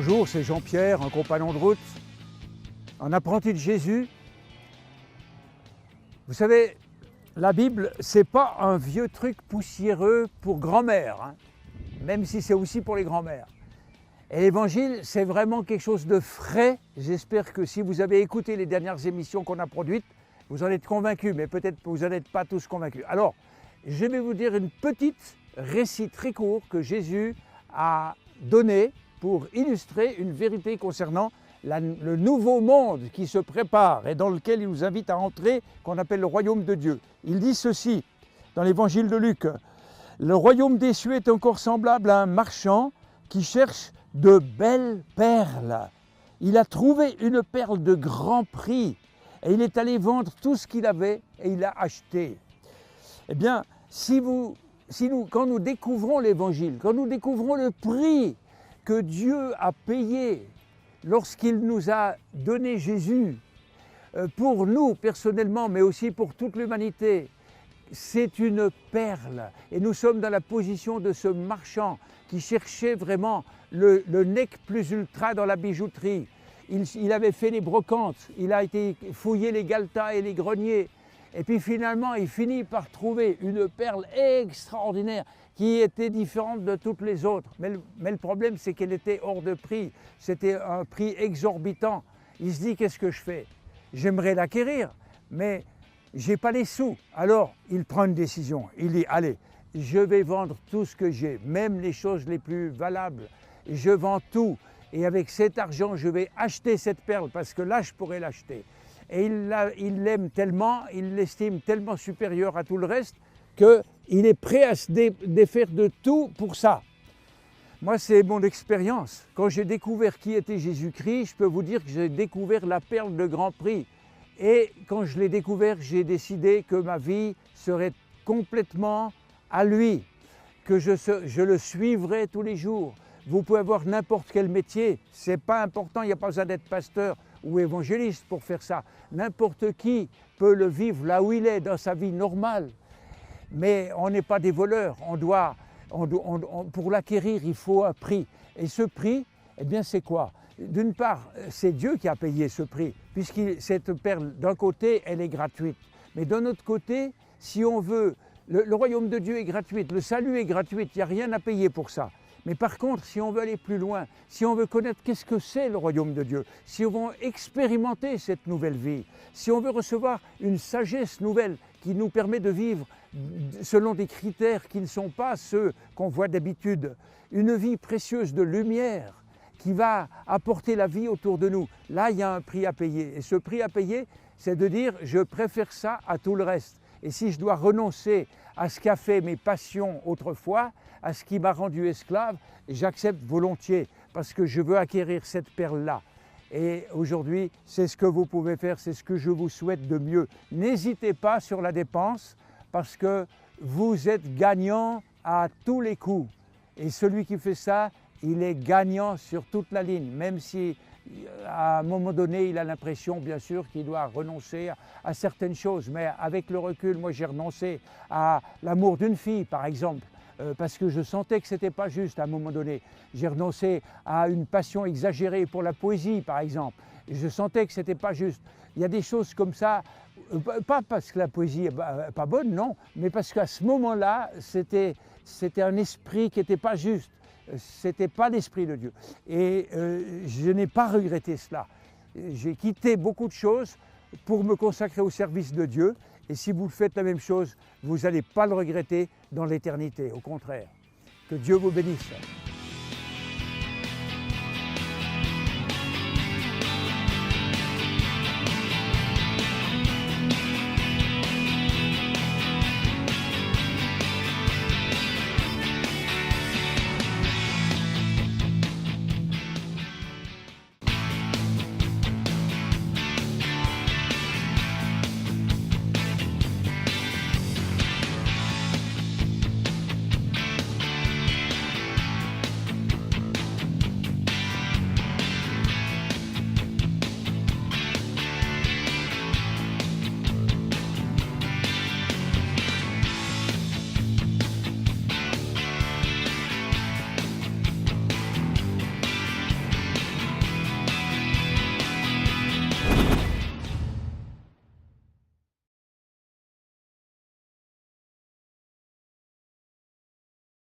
Bonjour, c'est Jean-Pierre, un compagnon de route, un apprenti de Jésus. Vous savez, la Bible, c'est pas un vieux truc poussiéreux pour grand-mère, hein, même si c'est aussi pour les grands-mères. Et l'Évangile, c'est vraiment quelque chose de frais. J'espère que si vous avez écouté les dernières émissions qu'on a produites, vous en êtes convaincus, mais peut-être que vous n'en êtes pas tous convaincus. Alors, je vais vous dire une petite récit très court que Jésus a donné pour illustrer une vérité concernant le nouveau monde qui se prépare et dans lequel il nous invite à entrer, qu'on appelle le royaume de Dieu. Il dit ceci dans l'évangile de Luc: « Le royaume des cieux est encore semblable à un marchand qui cherche de belles perles. Il a trouvé une perle de grand prix et il est allé vendre tout ce qu'il avait et il l'a acheté. » Eh bien, quand nous découvrons l'Évangile, quand nous découvrons le prix que Dieu a payé lorsqu'il nous a donné Jésus, pour nous personnellement, mais aussi pour toute l'humanité, c'est une perle. Et nous sommes dans la position de ce marchand qui cherchait vraiment le nec plus ultra dans la bijouterie. Il avait fait les brocantes, il a été fouiller les galetas et les greniers. Et puis finalement, il finit par trouver une perle extraordinaire qui était différente de toutes les autres. Mais le problème, c'est qu'elle était hors de prix. C'était un prix exorbitant. Il se dit, qu'est-ce que je fais? J'aimerais l'acquérir, mais je n'ai pas les sous. Alors, il prend une décision. Il dit, allez, je vais vendre tout ce que j'ai, même les choses les plus valables. Je vends tout. Et avec cet argent, je vais acheter cette perle, parce que là, je pourrais l'acheter. Et il l'aime tellement, il l'estime tellement supérieur à tout le reste, qu'il est prêt à se défaire de tout pour ça. Moi, c'est mon expérience. Quand j'ai découvert qui était Jésus-Christ, je peux vous dire que j'ai découvert la perle de grand prix. Et quand je l'ai découvert, j'ai décidé que ma vie serait complètement à lui, que je le suivrai tous les jours. Vous pouvez avoir n'importe quel métier, c'est pas important, il n'y a pas besoin d'être pasteur ou évangéliste pour faire ça. N'importe qui peut le vivre là où il est, dans sa vie normale. Mais on n'est pas des voleurs, pour l'acquérir, il faut un prix. Et ce prix, eh bien c'est quoi? D'une part, c'est Dieu qui a payé ce prix, puisque cette perle, d'un côté, elle est gratuite. Mais d'un autre côté, si on veut, le royaume de Dieu est gratuit, le salut est gratuit, il n'y a rien à payer pour ça. Mais par contre, si on veut aller plus loin, si on veut connaître qu'est-ce que c'est le royaume de Dieu, si on veut expérimenter cette nouvelle vie, si on veut recevoir une sagesse nouvelle qui nous permet de vivre selon des critères qui ne sont pas ceux qu'on voit d'habitude, une vie précieuse de lumière qui va apporter la vie autour de nous, là il y a un prix à payer. Et ce prix à payer, c'est de dire je préfère ça à tout le reste. Et si je dois renoncer à ce qu'a fait mes passions autrefois, à ce qui m'a rendu esclave, j'accepte volontiers parce que je veux acquérir cette perle-là. Et aujourd'hui, c'est ce que vous pouvez faire, c'est ce que je vous souhaite de mieux. N'hésitez pas sur la dépense parce que vous êtes gagnant à tous les coups. Et celui qui fait ça, il est gagnant sur toute la ligne, même si à un moment donné, il a l'impression, bien sûr, qu'il doit renoncer à certaines choses. Mais avec le recul, moi, j'ai renoncé à l'amour d'une fille, par exemple, parce que je sentais que ce n'était pas juste à un moment donné. J'ai renoncé à une passion exagérée pour la poésie, par exemple. Et je sentais que ce n'était pas juste. Il y a des choses comme ça, pas parce que la poésie n'est pas bonne, non, mais parce qu'à ce moment-là, c'était un esprit qui n'était pas juste. Ce n'était pas l'Esprit de Dieu. Et je n'ai pas regretté cela. J'ai quitté beaucoup de choses pour me consacrer au service de Dieu. Et si vous faites la même chose, vous n'allez pas le regretter dans l'éternité. Au contraire. Que Dieu vous bénisse.